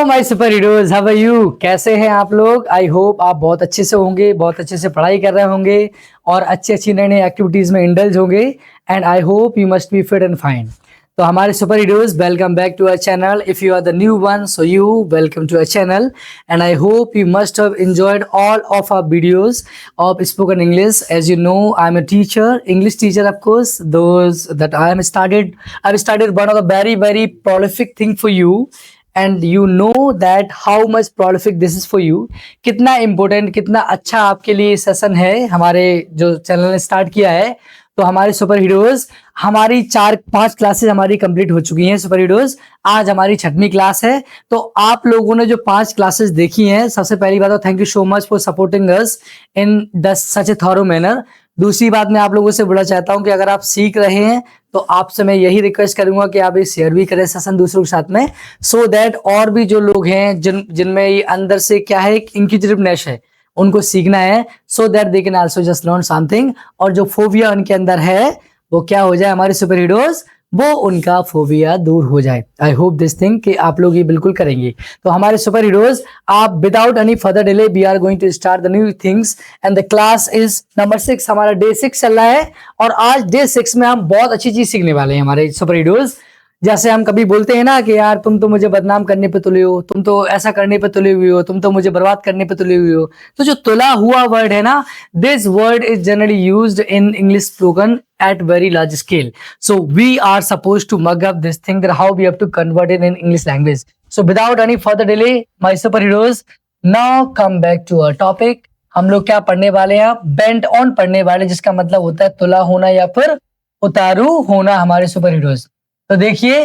My super heroes, how are you? कैसे हैं आप लोग? आई होप आप बहुत अच्छे से होंगे, बहुत अच्छे से पढ़ाई कर रहे होंगे और अच्छी अच्छी नई नई एक्टिविटीज में इंडल्ज होंगे। And I hope you must be fit and fine. तो हमारे super heroes, welcome back to our channel. If you are the new one, so you welcome to our channel and I hope you must have enjoyed all of our videos of spoken English. As you know, I'm a teacher, English teacher, of course. Those that I've started one of the very prolific thing for you, and you know that how much prolific this is for you. कितना important, कितना अच्छा आपके लिए session है हमारे जो channel ने start किया है। तो हमारे सुपर हीरोज, हमारी 4-5 क्लासेस हमारी कंप्लीट हो चुकी हैं सुपर हीरोज। आज हमारी 6वीं क्लास है। तो आप लोगों ने जो 5 क्लासेस देखी हैं, सबसे पहली बात तो thank you so much for supporting us in the such A thorough manner. दूसरी बात, मैं आप लोगों से बोलना चाहता हूं कि अगर आप सीख रहे हैं तो आपसे मैं यही रिक्वेस्ट करूंगा कि आप ये शेयर भी करें सेशन दूसरों के साथ में, सो दैट और भी जो लोग हैं जिनमें ये अंदर से क्या है, इंक्विजिटिवनेस है, उनको सीखना है, so that they can also just learn something. और जो फोबिया उनके अंदर है वो क्या हो जाए, हमारे सुपर हीरोज, वो उनका फोबिया दूर हो जाए। आई होप दिस थिंग कि आप लोग ये बिल्कुल करेंगे। तो हमारे सुपर हीरोज, आप without any further delay we are going to start the new things and the class is number 6। हमारा डे 6 चल रहा है और आज डे 6 में हम बहुत अच्छी चीज सीखने वाले हैं हमारे सुपर हीरोज। जैसे हम कभी बोलते हैं ना कि यार तुम तो मुझे बदनाम करने पे तुले हो, तुम तो ऐसा करने पे तुले हुए हो, तुम तो मुझे बर्बाद करने पे तुले हुए हो। तो जो तुला हुआ वर्ड है ना, this word is generally used in English spoken at very large scale. So we are supposed to mug up this thing that how we have to convert it in English language. So without any further delay, my superheroes, now come back to our topic. हम लोग क्या पढ़ने वाले हैं? Bent on पढ़ने वाले, जिसका मतलब होता है तुला होना या फिर उतारू होना हमारे सुपर हीरोज। तो देखिए,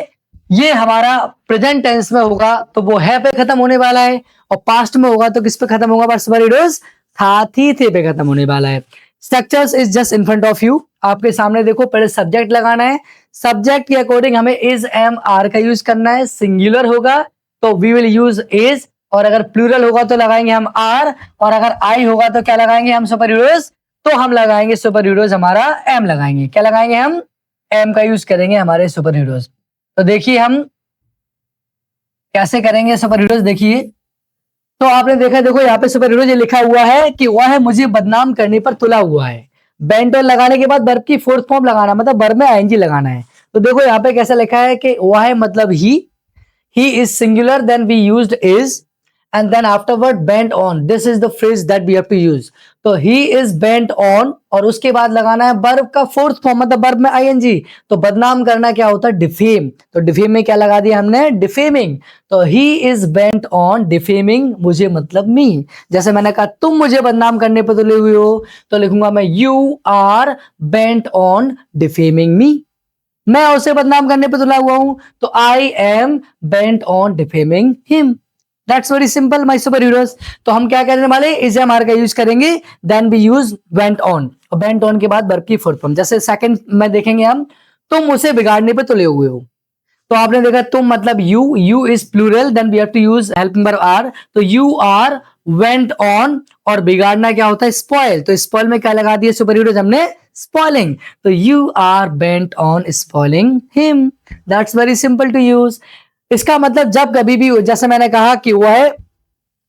ये हमारा प्रेजेंट टेंस में होगा तो वो है पे खत्म होने वाला है, और पास्ट में होगा तो किस पे खत्म होगा हमारे सुपर हीरोज? था, थी, थे पे खत्म होने वाला है। Structures is just in front of you, आपके सामने देखो। पहले सब्जेक्ट लगाना है, सब्जेक्ट के अकॉर्डिंग हमें इज, एम, आर का यूज करना है। सिंगुलर होगा तो वी विल यूज इज, और अगर प्लूरल होगा तो लगाएंगे हम आर, और अगर आई होगा तो क्या लगाएंगे हम सुपर हीरोज? तो हम लगाएंगे सुपर हीरोज हमारा एम लगाएंगे। क्या लगाएंगे हम? एम का यूज करेंगे हमारे सुपर हीरोज। तो देखिए हम कैसे करेंगे सुपर हीरोज, देखिए। तो आपने देखा, देखो यहाँ पे सुपर हीरोज ये लिखा हुआ है कि वह मुझे बदनाम करने पर तुला हुआ है। बेंट ऑन लगाने के बाद वर्ब की फोर्थ फॉर्म लगाना, मतलब वर्ब में आईएनजी लगाना है। तो देखो यहाँ पे कैसा लिखा है कि वह मतलब ही is singular, then we used is, and then afterward bent on. This is the phrase that we have to use. तो he is bent on, और उसके बाद लगाना है verb का फोर्थ फॉर्म, मतलब verb में ing। तो बदनाम करना क्या होता है? defame। तो defame में क्या लगा दिया हमने? defaming। तो he is bent on defaming मुझे, मतलब me। जैसे मैंने कहा तुम मुझे बदनाम करने पर तुले हुए हो, तो लिखूंगा मैं you are bent on defaming me। मैं उसे बदनाम करने पर तुला हुआ हूं तो I am bent on defaming him। That's very simple, my superheroes। तो हम क्या करने वाले? इज, एम, आर का यूज करेंगे, then we use went on, और वेंट ऑन के बाद वर्ब की फोर्थ फॉर्म। जैसे सेकंड में देखेंगे हम, तुम उसे बिगाड़ने पे तुले हुए हो। तो आपने देखा तुम मतलब you is plural, then we have to use helping verb are. तो यू आर वेंट ऑन, और बिगाड़ना क्या होता है? स्पॉइल। तो स्पॉइल में क्या लगा दिया सुपर हीरोज हमने? स्पॉइलिंग। तो you are bent on spoiling him. That's very simple to use. इसका मतलब जब कभी भी, जैसे मैंने कहा कि वह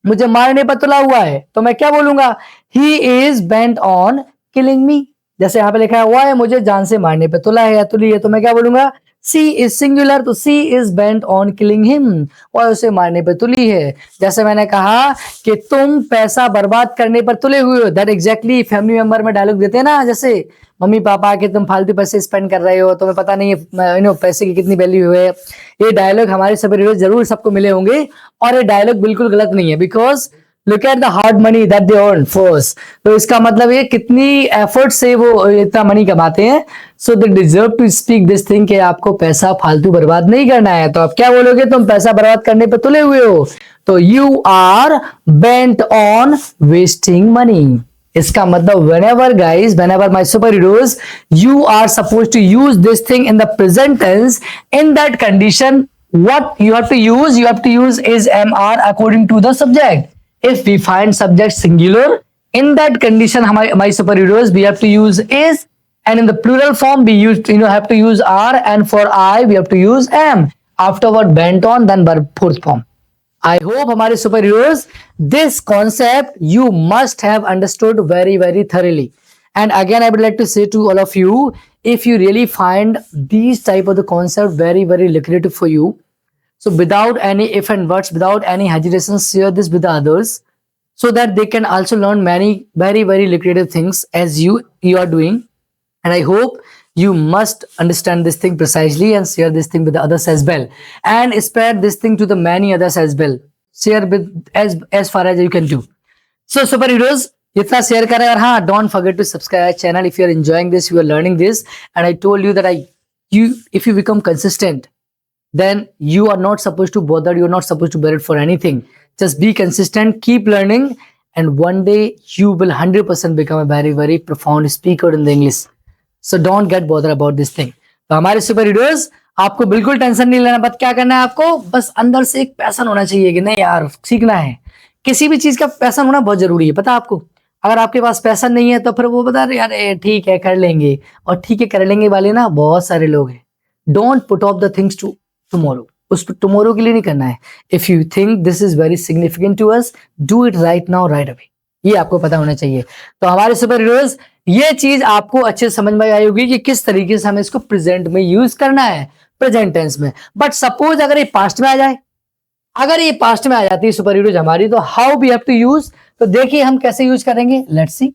मुझे मारने पर तुला हुआ है, तो मैं क्या बोलूंगा? He is bent on killing मी। जैसे यहाँ पे लिखा है वह मुझे जान से मारने पर तुला है या तुली है, तो मैं क्या बोलूंगा? सी is singular, so she is bent on killing him, वह उसे मारने पर तुली है। जैसे मैंने कहा कि तुम पैसा बर्बाद करने पर तुले हुए हो, दैट एग्जैक्टली फैमिली मेंबर में डायलॉग देते हैं ना, जैसे मम्मी पापा के तुम फालतू पैसे स्पेंड कर रहे हो, तुम्हें पता नहीं है पैसे की कितनी वैल्यू है। ये डायलॉग हमारे सुपर हीरो जरूर सबको मिले होंगे, और ये डायलॉग बिल्कुल गलत नहीं है, because look at the hard money that they earn first. तो इसका मतलब ये कितनी एफर्ट से वो इतना मनी कमाते हैं। So they deserve to speak this thing कि आपको पैसा फालतू बर्बाद नहीं करना है। तो आप क्या बोलोगे? तुम पैसा बर्बाद करने पे तुले हुए हो, तो you are bent on wasting money. इसका मतलब whenever guys, whenever my superheroes, you are supposed to use this thing in the present tense. In that condition, what you have to use? You have to use is, am, are according to the subject. If we find subject singular, in that condition, my superheroes, we have to use is, and in the plural form, we have to use are, and for I, we have to use am. Afterward, bent on, then verb fourth form. I hope हमारे super heroes this concept you must have understood very very thoroughly. And again, I would like to say to all of you, if you really find these type of the concept very very lucrative for you, so without any if and buts, without any hesitation, share this with the others so that they can also learn many very very lucrative things as you are doing. And I hope you must understand this thing precisely and share this thing with the others as well, and spread this thing to the many others as well. Share with as far as you can do. So superheroes, इतना share करें, और हाँ, don't forget to subscribe channel if you are enjoying this, you are learning this. And I told you that if you become consistent, then you are not supposed to bother, you're not supposed to bear it for anything. Just be consistent, keep learning, and one day you will 100% become a very very profound speaker in the English. So don't get bothered about this thing. तो हमारे super heroes, आपको बिल्कुल tension नहीं लेना, but क्या करना है आपको, बस अंदर से एक पैशन होना चाहिए कि नहीं यार सीखना है। किसी भी चीज का पैशन होना बहुत जरूरी है, पता है आपको। अगर आपके पास पैशन नहीं है तो फिर वो बता रहे यार ठीक है कर लेंगे, और ठीक है कर लेंगे वाले ना बहुत सारे लोग हैं। Don't put off the things to tomorrow, उस टुमारो के लिए नहीं करना है। If you think this is very significant to us, do it right now right away, ये आपको पता होना चाहिए। तो हमारे सुपर हीरोज, ये चीज आपको अच्छे समझ में आई होगी कि किस तरीके से हमें इसको प्रेजेंट में यूज करना है, प्रेजेंट टेंस में। बट सपोज अगर ये पास्ट में आ जाए, अगर ये पास्ट में आ जाती है सुपर हीरोज हमारी, तो how we have to use, तो देखिए हम कैसे यूज करेंगे, लेट्स सी।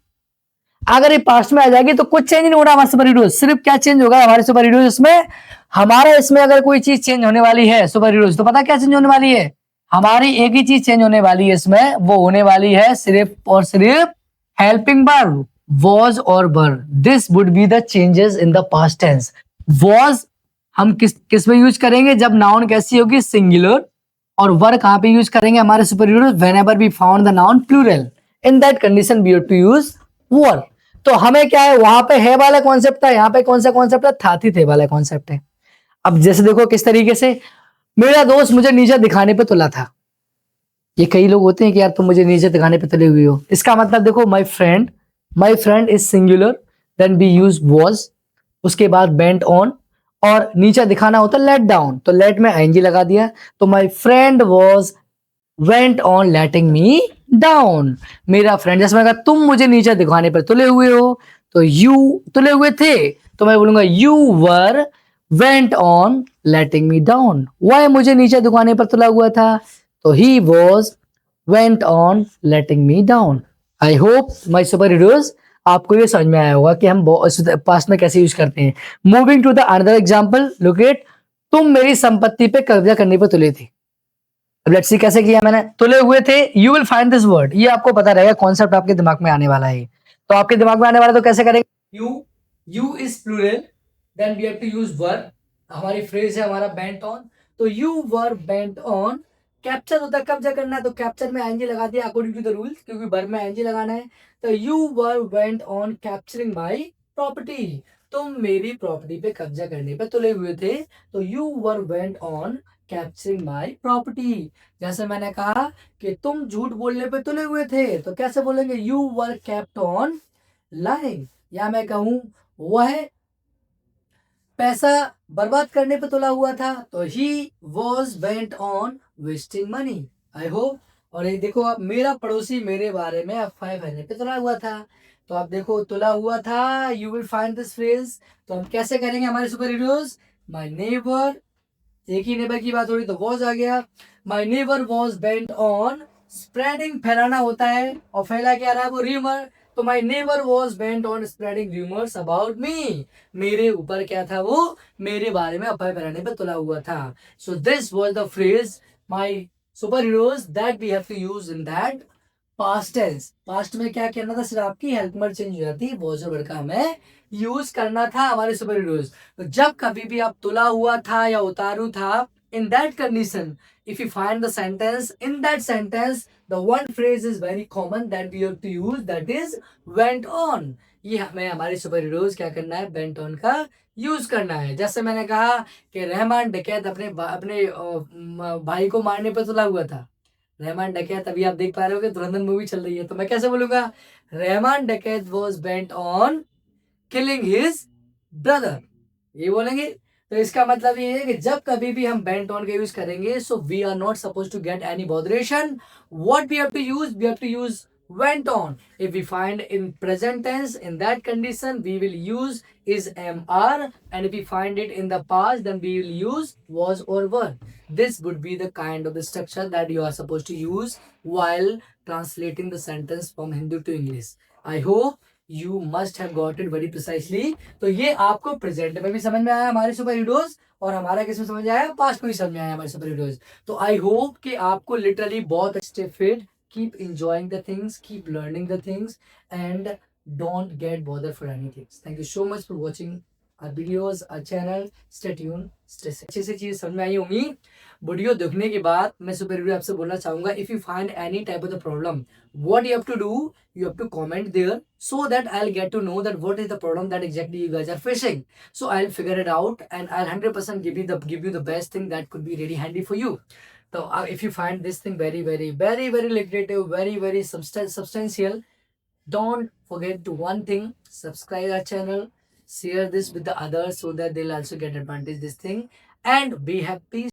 अगर ये पास्ट में आ जाएगी तो कुछ चेंज नहीं होगा हमारे सुपर हीरोज, सिर्फ क्या चेंज होगा हमारे सुपर हीरोज इसमें, हमारा इसमें अगर कोई चीज चेंज होने वाली है सुपर हीरोज, तो पता क्या चेंज होने वाली है, हमारी एक ही चीज चेंज होने वाली है इसमें, वो होने वाली है सिर्फ और सिर्फ हेल्पिंग वर्ब, was और were. This would be the changes in the past tense. Was हम किस में यूज करेंगे, जब नाउन कैसी होगी, सिंगुलर, और वर कहां पे यूज करेंगे हमारे super heroes, whenever we found the noun plural. In that condition we have to use were. तो हमें क्या है, वहां पे है वाला कॉन्सेप्ट था, यहाँ पे कौन सा कॉन्सेप्ट है, था थी थे वाला कॉन्सेप्ट है। अब जैसे देखो किस तरीके से, मेरा दोस्त मुझे नीचे दिखाने पे तुला था। ये कई लोग होते हैं कि यार तुम मुझे नीचे दिखाने पे तुले हुए हो, इसका मतलब देखो my friend is singular, then we use was, उसके बाद बेंट ऑन, और नीचे दिखाना होता है लेट डाउन, तो लेट में आईएनजी लगा दिया, तो my friend was went on letting me down. मेरा फ्रेंड, जैसे मैंने कहा तुम मुझे नीचे दिखाने पर तुले हुए हो, तो यू तुले हुए थे, तो मैं बोलूंगा you were went on letting me down. वह मुझे नीचे दिखाने पर तुला हुआ था, तो he was went on letting me down. I hope my super heroes आपको ये समझ में आया होगा कि हम पास्ट में कैसे यूज करते हैं। Moving to the another example, look at, तुम मेरी संपत्ति पे कब्जा करने पर तुले थे। अब लेट्स सी कैसे किया मैंने, तुले हुए थे, you will find this word, ये आपको पता रहेगा, कॉन्सेप्ट आपके दिमाग में आने वाला है। तो आपके दिमाग में आने वाला, तो कैसे करेंगे, you is plural, then we have to use were, हमारी फ्रेज है हमारा बेंट ऑन, तो you were bent on, capture होता है कब्जा करना है, तो कैप्चर में आईएनजी लगा दिया अकॉर्डिंग टू द रूल्स, क्योंकि वर्ब में आईएनजी लगाना है। तो you were went on capturing my property, तुम मेरी प्रॉपर्टी पे कब्जा करने पे तुले हुए थे, तो you were went on capturing my property. जैसे मैंने कहा कि तुम झूठ बोलने पे तुले हुए थे, तो कैसे बोलेंगे, you were kept on lying. या मैं कहूं वह पैसा बर्बाद करने पे तुला हुआ था, तो he was bent on wasting money. I hope. और ये देखो आप, मेरा पड़ोसी मेरे बारे में अफवाह फैलाने पे तुला हुआ था, तो आप देखो तुला हुआ था, you will find this phrase. तो हम कैसे करेंगे हमारे सुपर हीरोज, माई नेबर, एक ही नेबर की बात हो रही तो वॉज आ गया, my neighbour was bent on spreading, फैलाना होता है, और फैला क्या रहा है वो र्यूमर, तो my neighbour was bent on spreading rumours about me, मेरे ऊपर क्या था वो, मेरे बारे में अफवाह फैलाने पर तुला हुआ था। So this was the phrase my super heroes that we have to use in that past tense. Past में क्या कहना था, सिर्फ आपकी हेल्प वर्ड चेंज हो जाती है, वॉज और वर्ड का हमें यूज करना था हमारे सुपर हीरोज। तो जब कभी भी आप तुला हुआ था या उतारू था, in that condition, if you find the sentence, in that sentence the one phrase is very common that we have to use, that is went on। ये हमें हमारे सुपर हीरोज क्या करना है, went on का यूज करना है। जैसे मैंने कहा कि रहमान डकैत अपने भाई को मारने पर तुला हुआ था, रहमान डकैत, अभी आप देख पा रहे हो कि धुरंधर मूवी चल रही है, तो मैं कैसे बोलूंगा, रहमान डकैत was bent on killing his brother, ये बोलेंगे। तो इसका मतलब ये है कि जब कभी भी हम बेंट ऑन का यूज करेंगे, so we are not suppose to get any botheration. What we have to use? We have to use went on. If we find in present tense, in that condition we will use is mr, and if we find it in the past, then we will use was or were. This would be the kind of the structure that you are supposed to use while translating the sentence from Hindu to English. I hope you must have got it very precisely. तो ये आपको present में भी समझ में आया हमारे super heroes, और हमारा किसमें समझ में आया? पास्ट में भी समझ में आया हमारे सुपर हीरोज. तो आई होप कि आपको लिटरली बहुत अच्छे fit. Keep enjoying the things, keep learning the things, and don't get bothered for anything. Thank you so much for watching our videos, our channel. Stay tuned, stay safe. अच्छे से चीज़ समझ में आई होंगी. Video देखने के बाद मैं सुपर हीरो आपसे बोलना चाहूँगा, if you find any type of the problem, what you have to do, you have to comment there so that I'll get to know that what is the problem that exactly you guys are facing. So I'll figure it out and I'll 100% give you the best thing that could be really handy for you. So if you find this thing very lucrative, very substantial, don't forget to one thing: subscribe our channel, share this with the others so that they'll also get advantage this thing, and be happy.